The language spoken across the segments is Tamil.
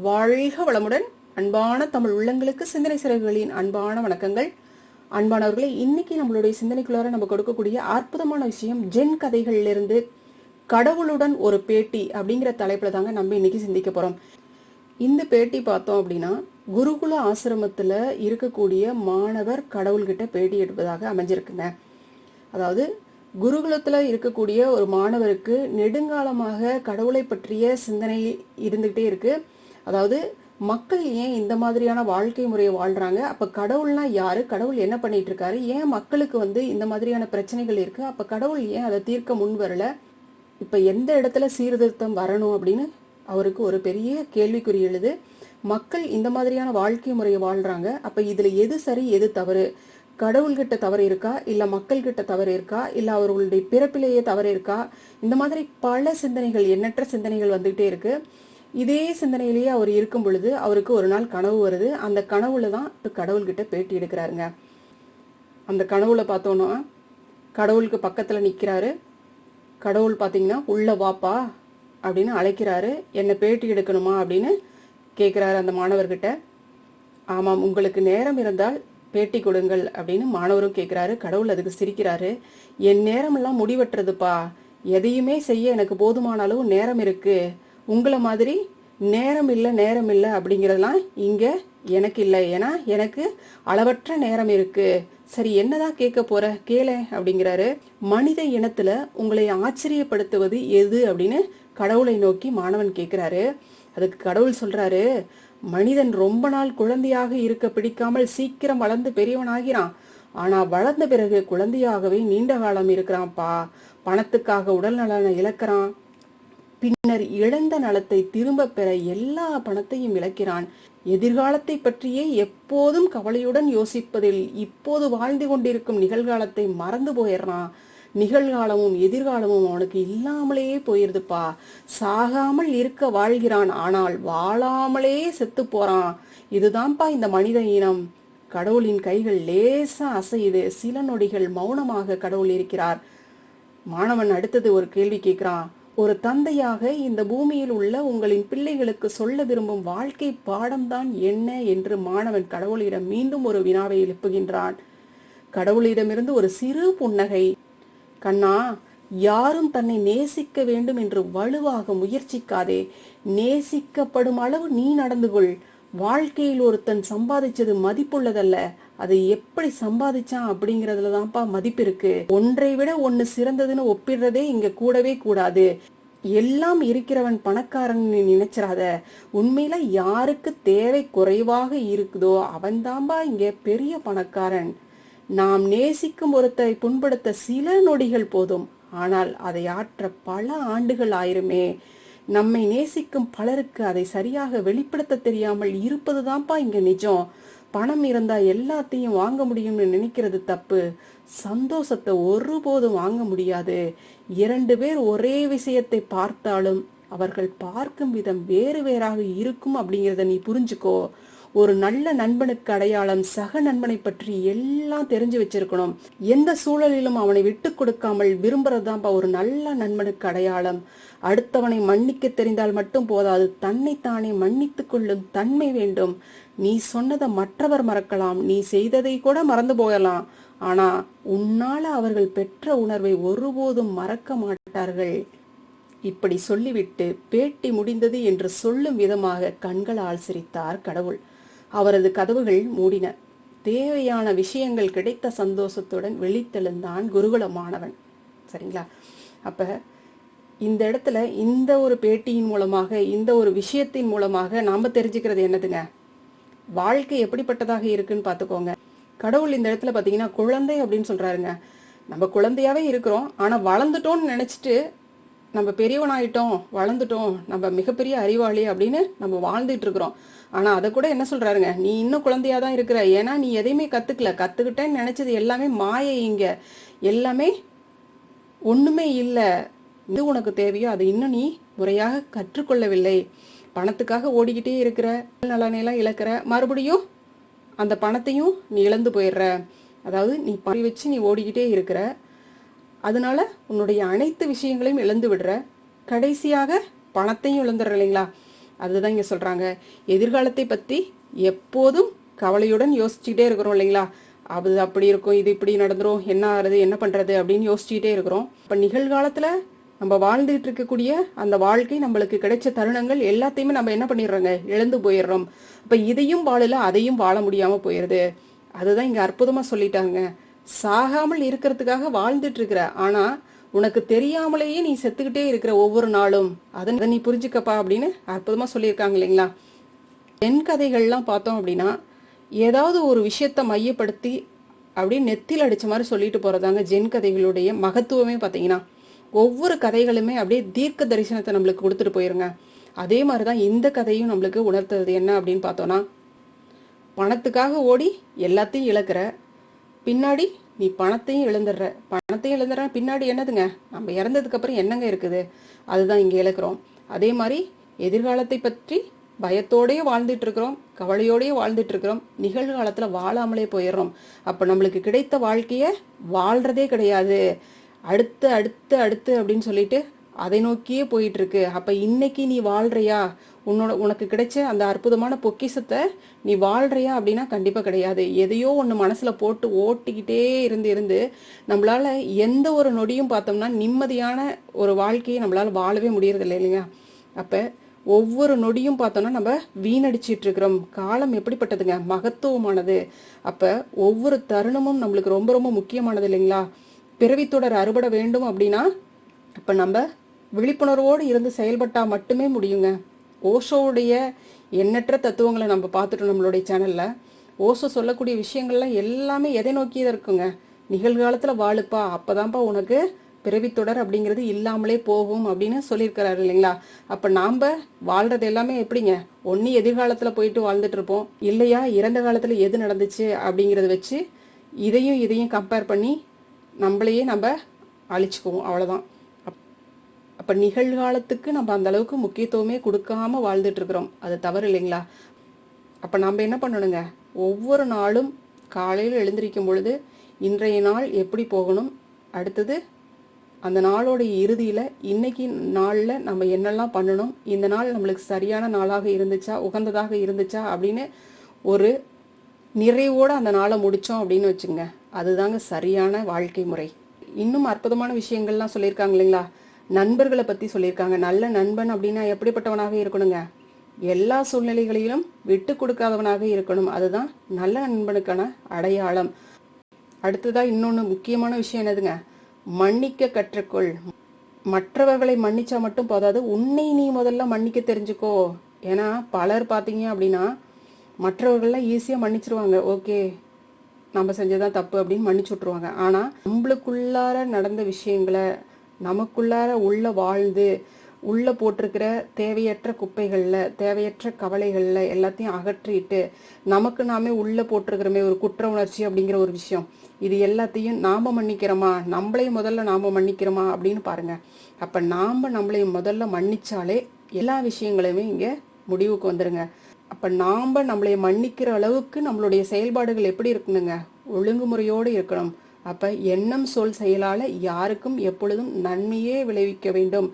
வாழ்க வளமுடன். அன்பான தமிழ் உள்ளங்களுக்கு சிந்தனை சிறகுகளின் அன்பான வணக்கங்கள். அன்பானவர்களை, இன்னைக்கு நம்மளுடைய சிந்தனைக்குள்ளார நம்ம கொடுக்கக்கூடிய அற்புதமான விஷயம் ஜென் கதைகளிலிருந்து கடவுளுடன் ஒரு பேட்டி அப்படிங்கிற தலைப்புல தாங்க நம்ம இன்னைக்கு சிந்திக்க போறோம். இந்த பேட்டி பார்த்தோம் அப்படின்னா, குருகுல ஆசிரமத்துல இருக்கக்கூடிய மாணவர் கடவுள்கிட்ட பேட்டி எடுப்பதாக அமைஞ்சிருக்குங்க. அதாவது குருகுலத்துல இருக்கக்கூடிய ஒரு மாணவருக்கு நெடுங்காலமாக கடவுளை பற்றிய சிந்தனை இருந்துகிட்டே இருக்கு. அதாவது மக்கள் ஏன் இந்த மாதிரியான வாழ்க்கை முறையை வாழ்றாங்க, அப்ப கடவுள்னா யாரு, கடவுள் என்ன பண்ணிட்டு இருக்காரு, ஏன் மக்களுக்கு இந்த மாதிரியான பிரச்சனைகள் இருக்கு, அப்ப கடவுள் ஏன் அதை தீர்க்க முன் வரல, இப்ப எந்த இடத்துல சீர்திருத்தம் வரணும் அப்படின்னு அவருக்கு ஒரு பெரிய கேள்விக்குறி எழுது. மக்கள் இந்த மாதிரியான வாழ்க்கை முறையை வாழ்றாங்க, அப்ப இதுல எது சரி எது தவறு, கடவுள்கிட்ட தவறு இருக்கா, இல்ல மக்கள் கிட்ட தவறு இருக்கா, இல்ல அவர்களுடைய பிறப்பிலேயே தவறு இருக்கா, இந்த மாதிரி பல சிந்தனைகள், எண்ணற்ற சிந்தனைகள் வந்துகிட்டே இருக்கு. இதே சிந்தனையிலேயே அவர் இருக்கும் பொழுது அவருக்கு ஒரு நாள் கனவு வருது. அந்த கனவுல தான் கடவுள்கிட்ட பேட்டி எடுக்கிறாருங்க. அந்த கனவுல பார்த்தோன்னா கடவுளுக்கு பக்கத்துல நிக்கிறாரு. கடவுள் பாத்தீங்கன்னா உள்ள வாப்பா அப்படின்னு அழைக்கிறாரு. என்ன பேட்டி எடுக்கணுமா அப்படின்னு கேட்கிறாரு அந்த மாணவர்கிட்ட. ஆமாம், உங்களுக்கு நேரம் இருந்தால் பேட்டி கொடுங்கள் அப்படின்னு மாணவரும் கேட்கிறாரு. கடவுள் அதுக்கு சிரிக்கிறாரு. என் நேரம் எல்லாம் முடிவற்றதுப்பா, எதையுமே செய்ய எனக்கு போதுமான அளவு நேரம் இருக்கு. உங்களை மாதிரி நேரம் இல்லை அப்படிங்கிறதுலாம் இங்க எனக்கு இல்லை, ஏன்னா எனக்கு அளவற்ற நேரம் இருக்கு. சரி, என்னதான் கேட்க போற, கேளு அப்படிங்கிறாரு. மனித இனத்துல உங்களை ஆச்சரியப்படுத்துவது எது அப்படின்னு கடவுளை நோக்கி மாணவன் கேட்கிறாரு. அதுக்கு கடவுள் சொல்றாரு, மனிதன் ரொம்ப நாள் குழந்தையாக இருக்க பிடிக்காமல் சீக்கிரம் வளர்ந்து பெரியவனாகிறான். ஆனா வளர்ந்த பிறகு குழந்தையாகவே நீண்ட காலம் இருக்கிறான்ப்பா. பணத்துக்காக உடல் நலனை இழக்கிறான், பின்னர் இழந்த நலத்தை திரும்ப பெற எல்லா பணத்தையும் இழக்கிறான். எதிர்காலத்தை பற்றியே எப்போதும் கவலையுடன் யோசிப்பதில் இப்போது வாழ்ந்து கொண்டிருக்கும் நிகழ்காலத்தை மறந்து போயிடுறான். நிகழ்காலமும் எதிர்காலமும் அவனுக்கு இல்லாமலேயே போயிருதுப்பா. சாகாமல் இருக்க வாழ்கிறான், ஆனால் வாழாமலே செத்து போறான். இதுதான்ப்பா இந்த மனித இனம். கடவுளின் கைகள் லேசா அசையுது. சில நொடிகள் மௌனமாக கடவுள் இருக்கிறார். மாணவன் அடுத்தது ஒரு கேள்வி கேட்கிறான். ஒரு தந்தையாக இந்த பூமியில் உள்ள உங்களின் பிள்ளைகளுக்கு சொல்ல விரும்பும் வாழ்க்கை பாடம்தான் என்ன என்று மாணவன் கடவுளிடம் மீண்டும் ஒரு வினாவை எழுப்புகின்றான். கடவுளிடமிருந்து ஒரு சிறு புன்னகை. கண்ணா, யாரும் தன்னை நேசிக்க வேண்டும் என்று வலுவாக முயற்சிக்காதே. நேசிக்கப்படும் அளவு நீ நடந்து கொள். வாழ்க்கையில் ஒருத்தன் சம்பாதிச்சது மதிப்புள்ளதல்ல, அதை எப்படி சம்பாதிச்சான் அப்படிங்கறதுலதான்ப்பா மதிப்பு இருக்கு. ஒன்றை விட ஒன்னு சிறந்ததுன்னு ஒப்பிடுறதே இங்க கூடவே கூடாது. எல்லாம் இருக்கிறவன் பணக்காரன் நினைச்சிடாத. உண்மையில யாருக்கு தேவை குறைவாக இருக்குதோ அவன் தான்பா இங்க பெரிய பணக்காரன். நாம் நேசிக்கும் ஒருத்தரை புண்படுத்த சில நொடிகள் போதும், ஆனால் அதை ஆற்ற பல ஆண்டுகள் ஆயிருமே. நம்மை நேசிக்கும் பலருக்கு அதை சரியாக வெளிப்படுத்த தெரியாமல் இருப்பதுதான்ப்பா இங்க நிஜம். பணம் இருந்தா எல்லாத்தையும் வாங்க முடியும்னு நினைக்கிறது தப்பு. சந்தோஷத்தை ஒருபோதும் வாங்க முடியாது. 2 பேர் ஒரே விஷயத்தை பார்த்தாலும் அவர்கள் பார்க்கும் விதம் வேறு வேறாக இருக்கும் அப்படிங்கிறத நீ புரிஞ்சுக்கோ. ஒரு நல்ல நண்பனுக்கு அடையாளம் சக நண்பனை பற்றி எல்லாம் தெரிஞ்சு வச்சிருக்கணும். எந்த சூழலிலும் அவனை விட்டு கொடுக்காமல் விரும்புறதுதான்ப்பா ஒரு நல்ல நண்பனுக்கு அடையாளம். அடுத்தவனை மன்னிக்க தெரிந்தால் மட்டும் போதாது, தன்னைத்தானே மன்னித்துக் கொள்ளும் தன்மை வேண்டும். நீ சொன்னதை மற்றவர் மறக்கலாம், நீ செய்ததை கூட மறந்து போகலாம், ஆனா உன்னால அவர்கள் பெற்ற உணர்வை ஒருபோதும் மறக்க மாட்டார்கள். இப்படி சொல்லிவிட்டு பேட்டி முடிந்தது என்று சொல்லும் விதமாக கண்களால் சிரித்தார் கடவுள். அவரது கதவுகள் மூடின. தேவையான விஷயங்கள் கிடைத்த சந்தோஷத்துடன் வெளித்தெழுந்தான் குருகுல மாணவன். சரிங்களா? அப்ப இந்த இடத்துல இந்த ஒரு பேட்டியின் மூலமாக, இந்த ஒரு விஷயத்தின் மூலமாக நாம தெரிஞ்சுக்கிறது என்னதுங்க, வாழ்க்கை எப்படிப்பட்டதாக இருக்குன்னு பாத்துக்கோங்க. கடவுள் இந்த இடத்துல பாத்தீங்கன்னா குழந்தை அப்படின்னு சொல்றாருங்க. நம்ம குழந்தையாவே இருக்கிறோம், ஆனா வளர்ந்துட்டோம்னு நினைச்சிட்டு நம்ம பெரியவனாயிட்டோம், வளர்ந்துட்டோம், நம்ம மிகப்பெரிய அறிவாளி அப்படின்னு நம்ம வாழ்ந்துட்டு இருக்கிறோம். ஆனா அதை கூட என்ன சொல்றாருங்க, நீ இன்னும் குழந்தையாதான் இருக்கிற. ஏன்னா நீ எதையுமே கத்துக்கிட்டேன்னு நினைச்சது எல்லாமே மாயை. இங்க எல்லாமே ஒண்ணுமே இல்ல. இது உனக்கு தேவையோ அதை இன்னும் நீ முறையாக கற்றுக்கொள்ளவில்லை. பணத்துக்காக ஓடிக்கிட்டே இருக்கிற, நலனையெல்லாம் இழக்கிற, மறுபடியும் அந்த பணத்தையும் நீ இழந்து போயிடுற. அதாவது நீ பறி வச்சு நீ ஓடிக்கிட்டே இருக்கிற, அதனால உன்னுடைய அனைத்து விஷயங்களையும் இழந்து விடுற, கடைசியாக பணத்தையும் இழந்துடுற இல்லைங்களா? அதுதான் இங்க சொல்றாங்க. எதிர்காலத்தை பத்தி எப்போதும் கவலையுடன் யோசிச்சுட்டே இருக்கிறோம் இல்லைங்களா? அது அப்படி இருக்கும், இது இப்படி நடந்துரும், என்ன ஆறுது, என்ன பண்றது அப்படின்னு யோசிச்சுட்டே இருக்கிறோம். இப்ப நிகழ்காலத்துல நம்ம வாழ்ந்துட்டு இருக்கக்கூடிய அந்த வாழ்க்கை, நம்மளுக்கு கிடைச்ச தருணங்கள் எல்லாத்தையுமே நம்ம என்ன பண்ணிடுறோங்க, இழந்து போயிடுறோம். இப்ப இதையும் வாழல, அதையும் வாழ முடியாம போயிருது. அதுதான் இங்க அற்புதமா சொல்லிட்டாங்க. சாகாமல் இருக்கிறதுக்காக வாழ்ந்துட்டு இருக்கிற, ஆனா உனக்கு தெரியாமலேயே நீ செத்துக்கிட்டே இருக்கிற ஒவ்வொரு நாளும், அதை நீ புரிஞ்சுக்கப்பா அப்படின்னு அற்புதமா சொல்லியிருக்காங்க இல்லைங்களா? என் கதைகள்லாம் பார்த்தோம் அப்படின்னா ஏதாவது ஒரு விஷயத்த மையப்படுத்தி அப்படியே நெத்தியில் அடிச்ச மாதிரி சொல்லிட்டு போறதாங்க ஜென் கதைகளுடைய மகத்துவமே. பார்த்தீங்கன்னா ஒவ்வொரு கதைகளுமே அப்படியே தீர்க்க தரிசனத்தை நம்மளுக்கு கொடுத்துட்டு போயிருங்க. அதே மாதிரிதான் இந்த கதையும் நம்மளுக்கு உணர்த்துறது என்ன அப்படின்னு பார்த்தோம்னா, பணத்துக்காக ஓடி எல்லாத்தையும் இழக்கிற, பின்னாடி நீ பணத்தையும் இழந்துடுற பின்னாடி என்னதுங்க, நம்ம இறந்ததுக்கு அப்புறம் என்னங்க இருக்குது, அதுதான் இங்க இழக்கிறோம். அதே மாதிரி எதிர்காலத்தை பற்றி பயத்தோடய வாழ்ந்துட்டு இருக்கிறோம், கவலையோடய வாழ்ந்துட்டு இருக்கிறோம், நிகழ்காலத்துல வாழாமலே போயிடுறோம். அப்ப நம்மளுக்கு கிடைத்த வாழ்க்கைய வாழ்றதே கிடையாது. அடுத்து அடுத்து அடுத்து அப்படின்னு சொல்லிட்டு அதை நோக்கியே போயிட்டு இருக்கு. அப்ப இன்னைக்கு நீ வாழ்றியா, உனக்கு கிடைச்ச அந்த அற்புதமான பொக்கிஷத்தை நீ வாழ்றியா அப்படின்னா கண்டிப்பா கிடையாது. எதையோ ஒண்ணு மனசுல போட்டு ஓட்டிக்கிட்டே இருந்து நம்மளால எந்த ஒரு நொடியும் பார்த்தோம்னா நிம்மதியான ஒரு வாழ்க்கையை நம்மளால வாழவே முடியறது இல்லை இல்லைங்க. அப்ப ஒவ்வொரு நொடியும் பார்த்தோம்னா நம்ம வீணடிச்சிட்டு இருக்கிறோம். காலம் எப்படிப்பட்டதுங்க, மகத்துவமானது. அப்ப ஒவ்வொரு தருணமும் நம்மளுக்கு ரொம்ப ரொம்ப முக்கியமானது இல்லைங்களா? பிறவித்தொடர் அறுபட வேண்டும் அப்படின்னா அப்ப நம்ம விழிப்புணர்வோடு இருந்து செயல்பட்டா மட்டுமே முடியுங்க. ஓஷோவுடைய எண்ணற்ற தத்துவங்களை நம்ம பார்த்துட்டோம் நம்மளுடைய சேனல்ல. ஓஷோ சொல்லக்கூடிய விஷயங்கள்லாம் எல்லாமே எதை நோக்கியதான் இருக்குங்க, நிகழ்காலத்துல வாழுப்பா, அப்பதான்ப்பா உனக்கு பிறவித்தொடர் அப்படிங்கிறது இல்லாமலே போகும் அப்படின்னு சொல்லியிருக்கிறாரு இல்லைங்களா? அப்ப நாம வாழ்றது எல்லாமே எப்படிங்க, ஒன்னு எதிர்காலத்துல போயிட்டு வாழ்ந்துட்டு இருப்போம், இல்லையா இறந்த காலத்துல எது நடந்துச்சு அப்படிங்கறத வச்சு இதையும் கம்பேர் பண்ணி நம்மளையே நம்ம அழிச்சுக்குவோம், அவ்வளவுதான். அப்ப நிகழ்காலத்துக்கு நம்ம அந்த அளவுக்கு முக்கியத்துவமே கொடுக்காம வாழ்ந்துட்டு இருக்கிறோம், அது தவறு இல்லைங்களா? அப்ப நம்ம என்ன பண்ணணுங்க, ஒவ்வொரு நாளும் காலையில் எழுந்திருக்கும் பொழுது இன்றைய நாள் எப்படி போகணும், அடுத்தது அந்த நாளோட இறுதியில இன்னைக்கு நாள்ல நம்ம என்னெல்லாம் பண்ணணும், இந்த நாள் நம்மளுக்கு சரியான நாளாக இருந்துச்சா, உகந்ததாக இருந்துச்சா அப்படின்னு ஒரு நிறைவோட அந்த நாளை முடிச்சோம் அப்படின்னு வச்சுங்க, அதுதாங்க சரியான வாழ்க்கை முறை. இன்னும் அற்புதமான விஷயங்கள்லாம் சொல்லியிருக்காங்க இல்லைங்களா? நண்பர்களை பத்தி சொல்லியிருக்காங்க. நல்ல நண்பன் அப்படின்னா எப்படிப்பட்டவனாக இருக்கணுங்க, எல்லா சூழ்நிலைகளிலும் விட்டு கொடுக்காதவனாக இருக்கணும், அதுதான் நல்ல நண்பனுக்கான அடையாளம். அடுத்ததா இன்னொன்னு முக்கியமான விஷயம் என்னதுங்க, மன்னிக்க கற்றுக்கொள். மற்றவர்களை மன்னிச்சா மட்டும் போதாது, உன்னை நீ முதல்ல மன்னிக்க தெரிஞ்சுக்கோ. ஏன்னா பலர் பார்த்தீங்க அப்படின்னா மற்றவர்கள்லாம் ஈஸியா மன்னிச்சிருவாங்க, ஓகே நம்ம செஞ்சதான் தப்பு அப்படின்னு மன்னிச்சு விட்டுருவாங்க. ஆனா நம்மளுக்குள்ளார நடந்த விஷயங்களை நமக்குள்ளார உள்ள வாழ்ந்து உள்ள போட்டிருக்கிற தேவையற்ற குப்பைகள்ல, தேவையற்ற கவலைகள்ல எல்லாத்தையும் அகற்றிட்டு நமக்கு நாமே உள்ள போட்டிருக்கிறோமே ஒரு குற்ற உணர்ச்சி அப்படிங்கிற ஒரு விஷயம், இது எல்லாத்தையும் நாம மன்னிக்கிறோமா, நம்மளையும் முதல்ல நாம மன்னிக்கிறோமா அப்படின்னு பாருங்க. அப்ப நாம நம்மளையும் முதல்ல மன்னிச்சாலே எல்லா விஷயங்களுமே இங்க முடிவுக்கு வந்துருங்க. அப்ப நாம நம்மளைய மன்னிக்கிற அளவுக்கு நம்மளுடைய செயல்பாடுகள் எப்படி இருக்கணுங்க, ஒழுங்குமுறையோடு இருக்கணும். அப்ப எண்ணம் சொல் செயலால யாருக்கும் எப்பொழுதும் நன்மையே விளைவிக்க வேண்டும்,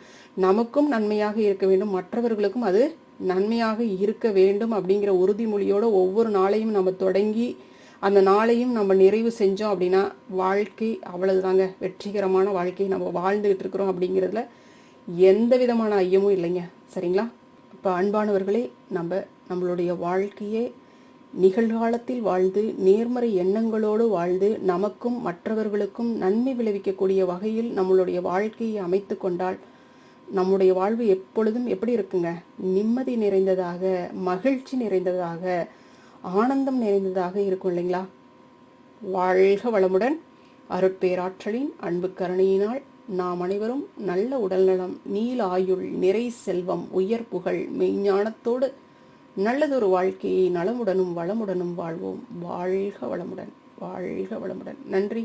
நமக்கும் நன்மையாக இருக்க வேண்டும், மற்றவர்களுக்கும் அது நன்மையாக இருக்க வேண்டும் அப்படிங்கிற உறுதிமொழியோட ஒவ்வொரு நாளையும் நம்ம தொடங்கி அந்த நாளையும் நம்ம நிறைவு செஞ்சோம் அப்படின்னா வாழ்க்கை அவ்வளவுதாங்க, வெற்றிகரமான வாழ்க்கையை நம்ம வாழ்ந்துகிட்டு இருக்கிறோம் அப்படிங்கிறதுல எந்த விதமான ஐயமும் இல்லைங்க. சரிங்களா? இப்போ அன்பானவர்களே, நம்மளுடைய வாழ்க்கையே நிகழ்காலத்தில் வாழ்ந்து நேர்மறை எண்ணங்களோடு வாழ்ந்து நமக்கும் மற்றவர்களுக்கும் நன்மை விளைவிக்கக்கூடிய வகையில் நம்மளுடைய வாழ்க்கையை அமைத்து கொண்டால் நம்முடைய வாழ்வு எப்பொழுதும் எப்படி இருக்குங்க, நிம்மதி நிறைந்ததாக, மகிழ்ச்சி நிறைந்ததாக, ஆனந்தம் நிறைந்ததாக இருக்கும் இல்லைங்களா? வாழ்க வளமுடன். அருட்பேராற்றலின் அன்பு கருணையினால் நாம் அனைவரும் நல்ல உடல்நலம், நீல ஆயுள், நிறை செல்வம், உயர் புகழ், மெய்ஞானத்தோடு நல்லதொரு வாழ்க்கையை நலமுடனும் வளமுடனும் வாழ்வோம். வாழ்க வளமுடன், வாழ்க வளமுடன். நன்றி.